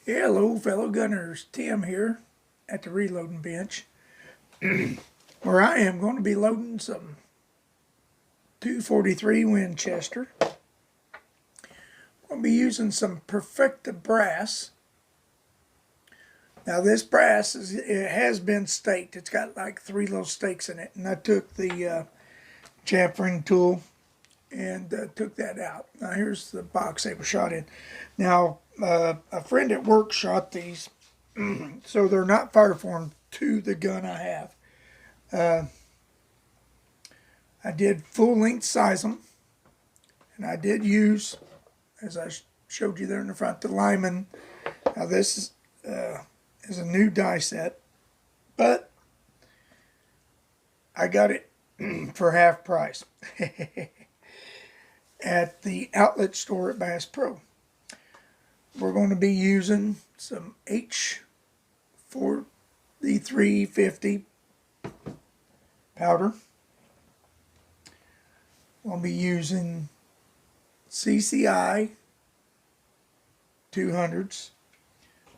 Hello fellow gunners, Tim here at the reloading bench where I am going to be loading some 243 Winchester. I'm going to be using some Perfecta brass. Now this brass it has been staked. It's got like 3 little stakes in it, and I took the chamfering tool and took that out. Now here's the box they were shot in. Now a friend at work shot these, so they're not fireformed to the gun I have. I did full length size them, and I did use, as I showed you there in the front, the Lyman. Now this is a new die set, but I got it for half price at the outlet store at Bass Pro. We're going to be using some H4350 powder. We'll be using CCI 200s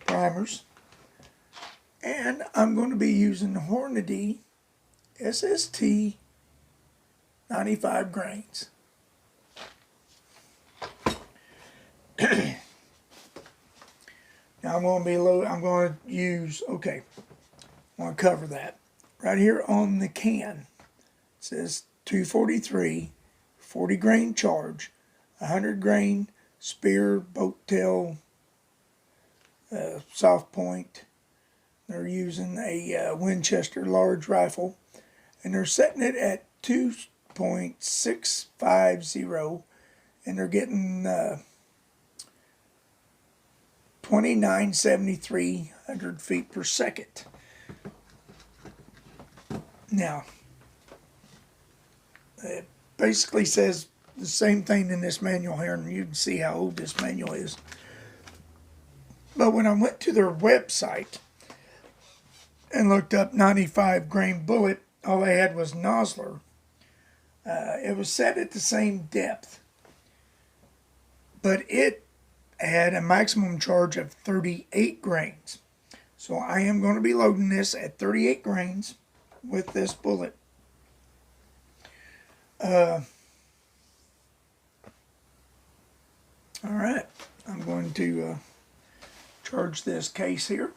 primers, and I'm going to be using Hornady SST 95 grains. Now I'm going to use, I'm going to cover that. Right here on the can, it says 243, 40 grain charge, 100 grain spear, boat tail, soft point. They're using a Winchester large rifle, and they're setting it at 2.650, and they're getting 29,700 feet per second. Now, it basically says the same thing in this manual here, and you can see how old this manual is. But when I went to their website and looked up 95 grain bullet, all they had was Nosler. It was set at the same depth, but it had a maximum charge of 38 grains. So I am going to be loading this at 38 grains with this bullet. Alright, I'm going to charge this case here.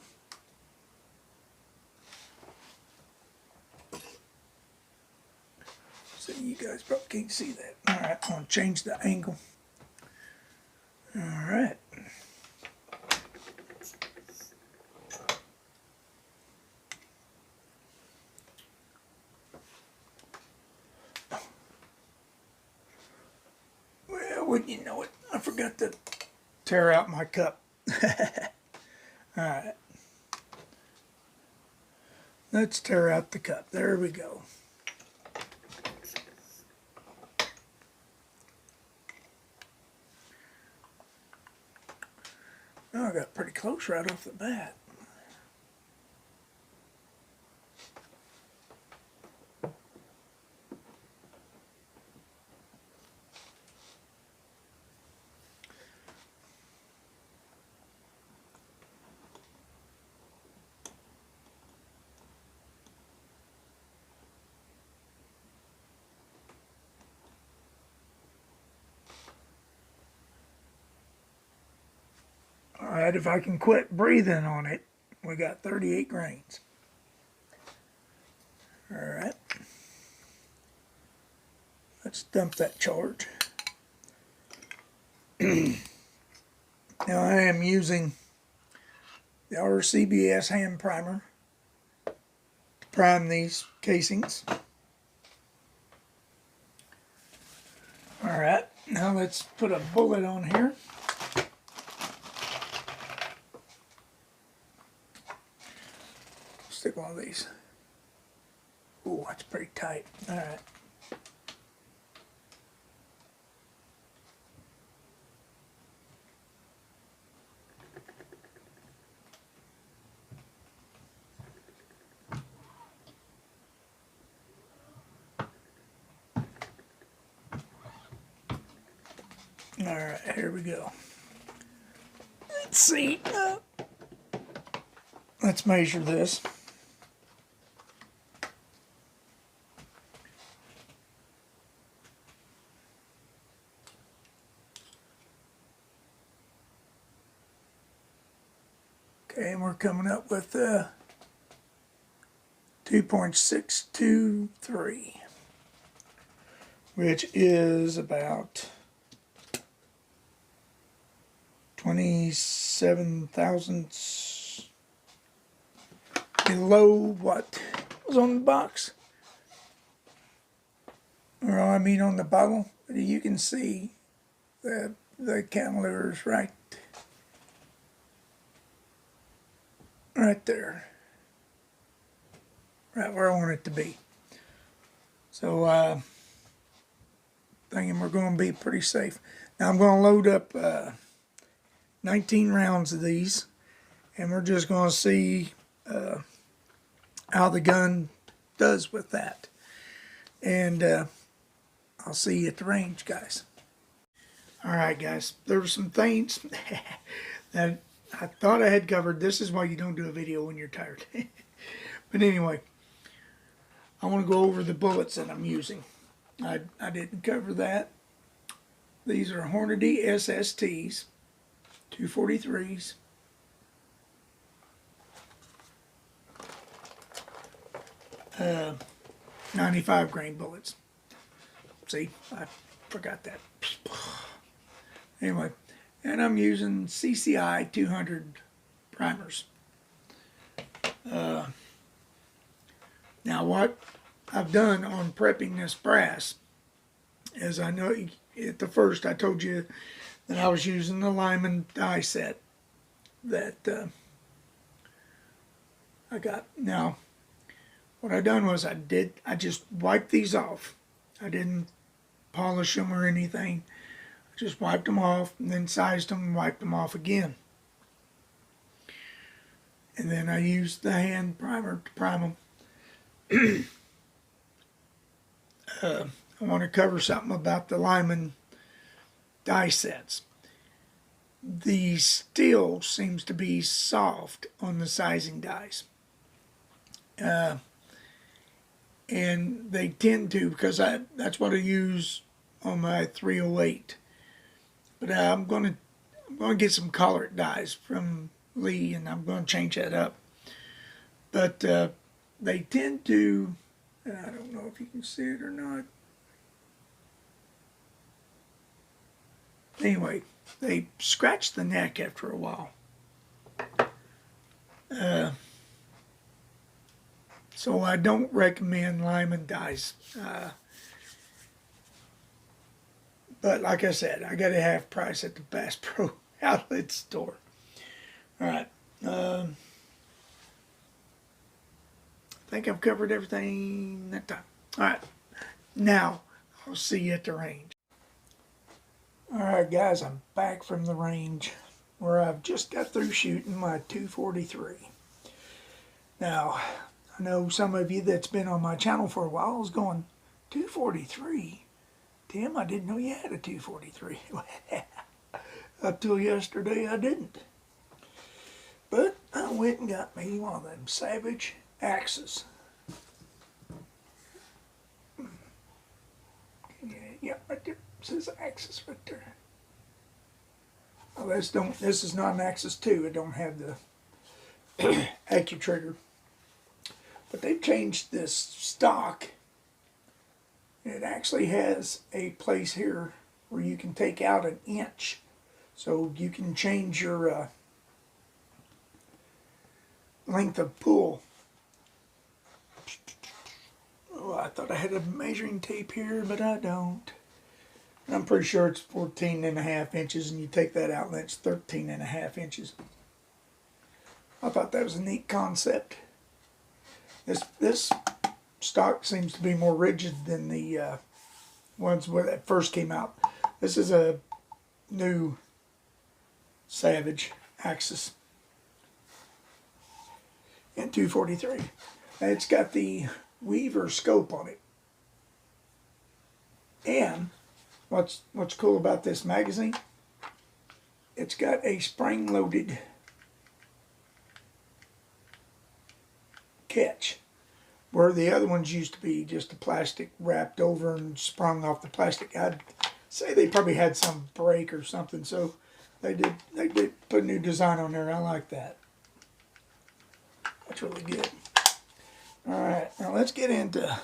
So you guys probably can't see that. Alright, I'm going to change the angle. Alright. Well, wouldn't you know it, I forgot to tear out my cup. Alright. Let's tear out the cup. There we go. Oh, I got pretty close right off the bat. Alright, if I can quit breathing on it, we got 38 grains. Alright. Let's dump that charge. Now I am using the RCBS hand primer to prime these casings. Alright, now let's put a bullet on here. Stick one of these. Ooh, that's pretty tight. Alright. Alright, here we go. Let's see. let's measure this. Okay, and we're coming up with 2.623, which is about 27 thousandths below what was on the box. Or I mean on the bottle. You can see the cantilever is right there. Right where I want it to be. So thinking we're going to be pretty safe. Now I'm going to load up 19 rounds of these, and we're just going to see how the gun does with that. And I'll see you at the range, guys. Alright guys, there were some things that I thought I had covered. This is why you don't do a video when you're tired. But anyway, I want to go over the bullets that I'm using. I didn't cover that. These are Hornady SSTs, 243s. Uh, 95 grain bullets. See, I forgot that. Anyway, and I'm using CCI 200 primers. Now what I've done on prepping this brass is, I know at the first I told you that I was using the Lyman die set that I got. Now what I done was I just wiped these off. I didn't polish them or anything. I just wiped them off and then sized them and wiped them off again. And then I used the hand primer to prime them. I want to cover something about the Lyman die sets. The steel seems to be soft on the sizing dies. And they tend to, because that's what I use on my 308. But I'm going to get some colored dies from Lee, and I'm going to change that up. But they tend to, and I don't know if you can see it or not. Anyway, they scratch the neck after a while. So I don't recommend Lyman dies. But like I said, I got a half price at the Bass Pro Outlet store. Alright. I think I've covered everything that time. Alright. Now, I'll see you at the range. Alright guys, I'm back from the range where I've just got through shooting my 243. Now, I know some of you that's been on my channel for a while is going, 243? Tim, I didn't know you had a 243. Up till yesterday I didn't. But I went and got me one of them Savage Axes. Yeah, right there. It says Axis right there. Oh, this is not an Axis 2. It don't have the AccuTrigger. But they've changed this stock. It actually has a place here where you can take out an inch. So you can change your length of pull. Oh, I thought I had a measuring tape here, but I don't. I'm pretty sure it's 14.5 inches, and you take that out and it's 13.5 inches. I thought that was a neat concept. This stock seems to be more rigid than the ones where that first came out. This is a new Savage Axis in 243. It's got the Weaver scope on it. And what's cool about this magazine, it's got a spring-loaded catch, where the other ones used to be just a plastic wrapped over and sprung off the plastic. I'd say they probably had some break or something, so they did put a new design on there. I like that. That's really good. Alright, now let's get into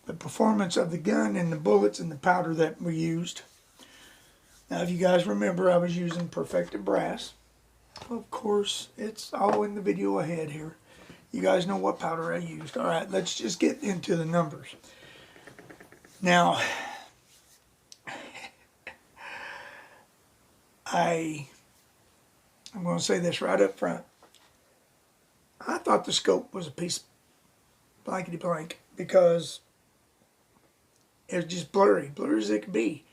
the performance of the gun and the bullets and the powder that we used. Now if you guys remember, I was using Perfected Brass. Of course, it's all in the video ahead here. You guys know what powder I used. Alright, let's just get into the numbers. Now, I'm going to say this right up front. I thought the scope was a piece of blankety blank because it was just blurry as it could be.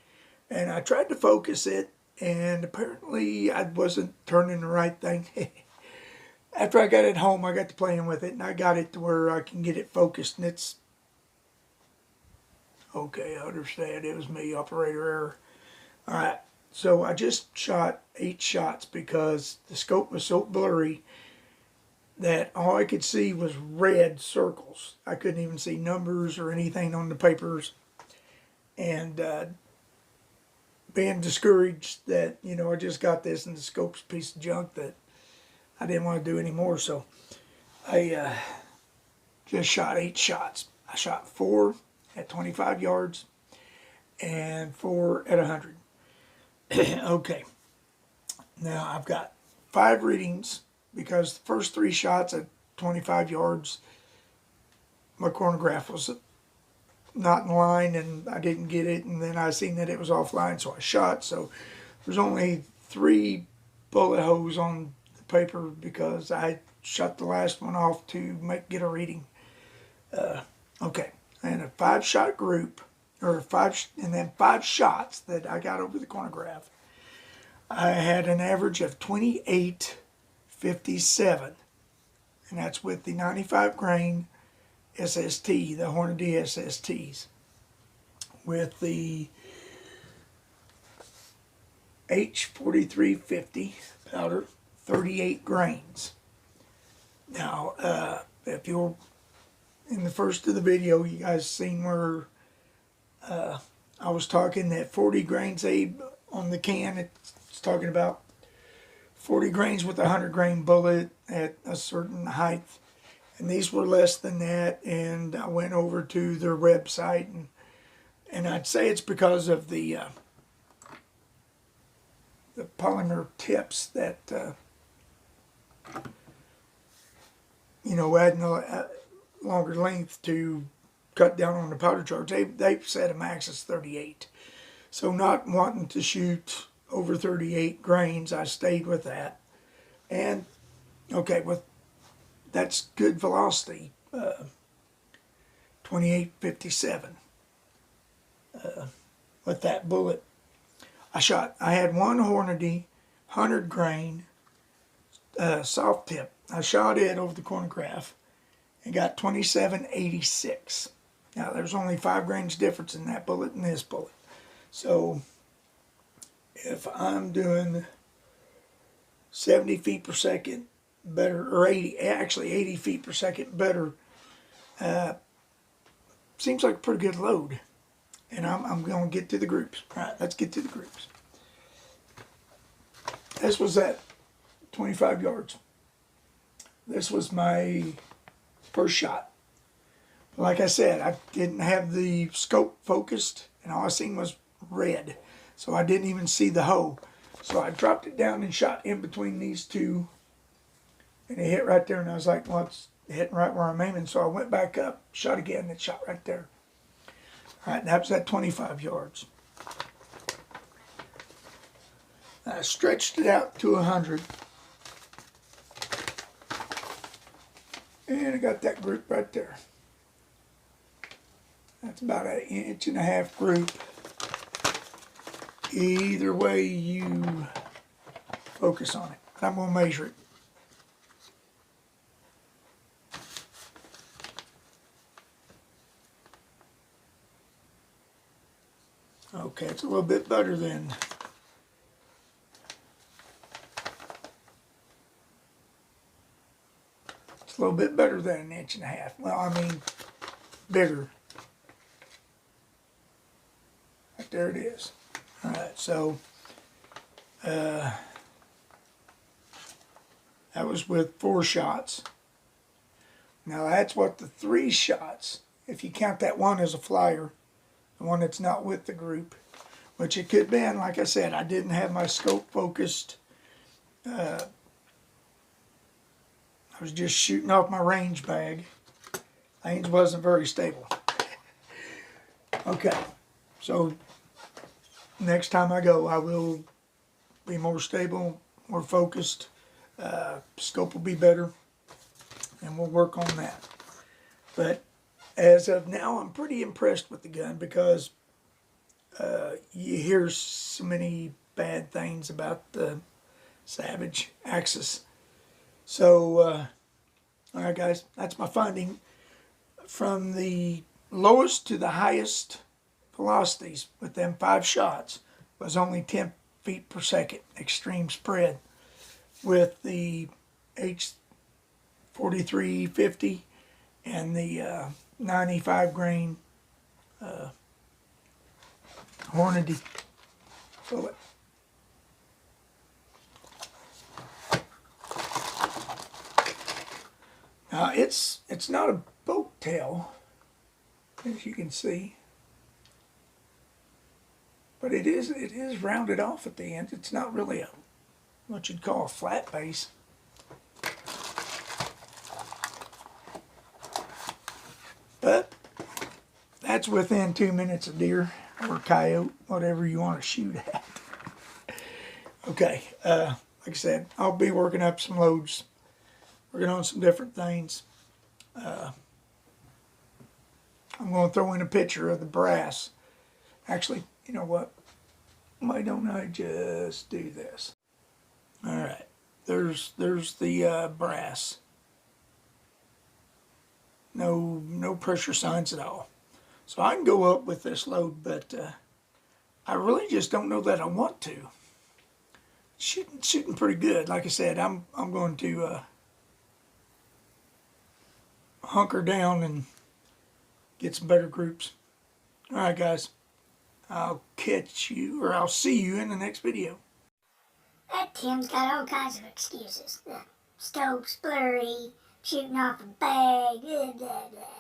And I tried to focus it, and apparently I wasn't turning the right thing. After I got it home, I got to playing with it, and I got it to where I can get it focused, and it's okay. I understand. It was me, operator error. All right, so I just shot 8 shots because the scope was so blurry that all I could see was red circles. I couldn't even see numbers or anything on the papers. And being discouraged that, you know, I just got this and the scope's a piece of junk that I didn't want to do anymore. So I just shot 8 shots. I shot 4 at 25 yards and 4 at 100. Okay. Now I've got 5 readings, because the first 3 shots at 25 yards, my chronograph was not in line and I didn't get it, and then I seen that it was offline, so I shot. So there's only 3 bullet holes on the paper because I shut the last one off to get a reading. Okay, and a 5-shot group, or 5, and then 5 shots that I got over the chronograph. I had an average of 28.57, and that's with the 95 grain SST, the Hornady SSTs, with the H4350 powder, 38 grains. Now, if you're in the first of the video, you guys seen where I was talking that 40 grains, Abe, on the can, it's talking about 40 grains with a 100 grain bullet at a certain height, and these were less than that. And I went over to their website, and I'd say it's because of the polymer tips that you know, adding a longer length to cut down on the powder charge. They've set a max is 38, so not wanting to shoot over 38 grains, I stayed with that. And okay, that's good velocity, 28.57 with that bullet. I had one Hornady 100 grain soft tip. I shot it over the chronograph and got 27.86. Now there's only 5 grains difference in that bullet and this bullet. So if I'm doing 70 feet per second better, or 80 feet per second better, seems like a pretty good load. And I'm going to get to the groups. All right, let's get to the groups. This was at 25 yards. This was my first shot. Like I said, I didn't have the scope focused, and all I seen was red. So I didn't even see the hole. So I dropped it down and shot in between these two, and it hit right there, and I was like, well, it's hitting right where I'm aiming. So I went back up, shot again, and it shot right there. All right, that was at 25 yards. I stretched it out to 100. And I got that group right there. That's about an 1.5 inch group. Either way you focus on it. I'm going to measure it. Okay, it's a little bit better than a little bit better than 1.5 inches. Well, I mean, bigger. Right there it is. All right, so that was with 4 shots. Now that's what the 3 shots, if you count that one as a flyer, the one that's not with the group, which it could be. And like I said, I didn't have my scope focused. I was just shooting off my range bag. Range wasn't very stable. Okay, so next time I go, I will be more stable, more focused. Scope will be better, and we'll work on that. But as of now, I'm pretty impressed with the gun because you hear so many bad things about the Savage Axis. So, all right, guys, that's my finding. From the lowest to the highest velocities with them 5 shots was only 10 feet per second extreme spread. With the H4350 and the 95 grain Hornady bullet. Now it's not a boat tail, as you can see, but it is rounded off at the end. It's not really what you'd call a flat base. But that's within 2 minutes of deer or coyote, whatever you want to shoot at. Okay, like I said, I'll be working up some loads, working on some different things. I'm going to throw in a picture of the brass. Actually, you know what? Why don't I just do this? All right, there's the brass. No pressure signs at all. So I can go up with this load, but I really just don't know that I want to. Shooting pretty good. Like I said, I'm going to hunker down and get some better groups. All right, guys. I'll catch you, or I'll see you in the next video. That Tim's got all kinds of excuses. The scope's blurry, shooting off a bag, blah, blah, blah.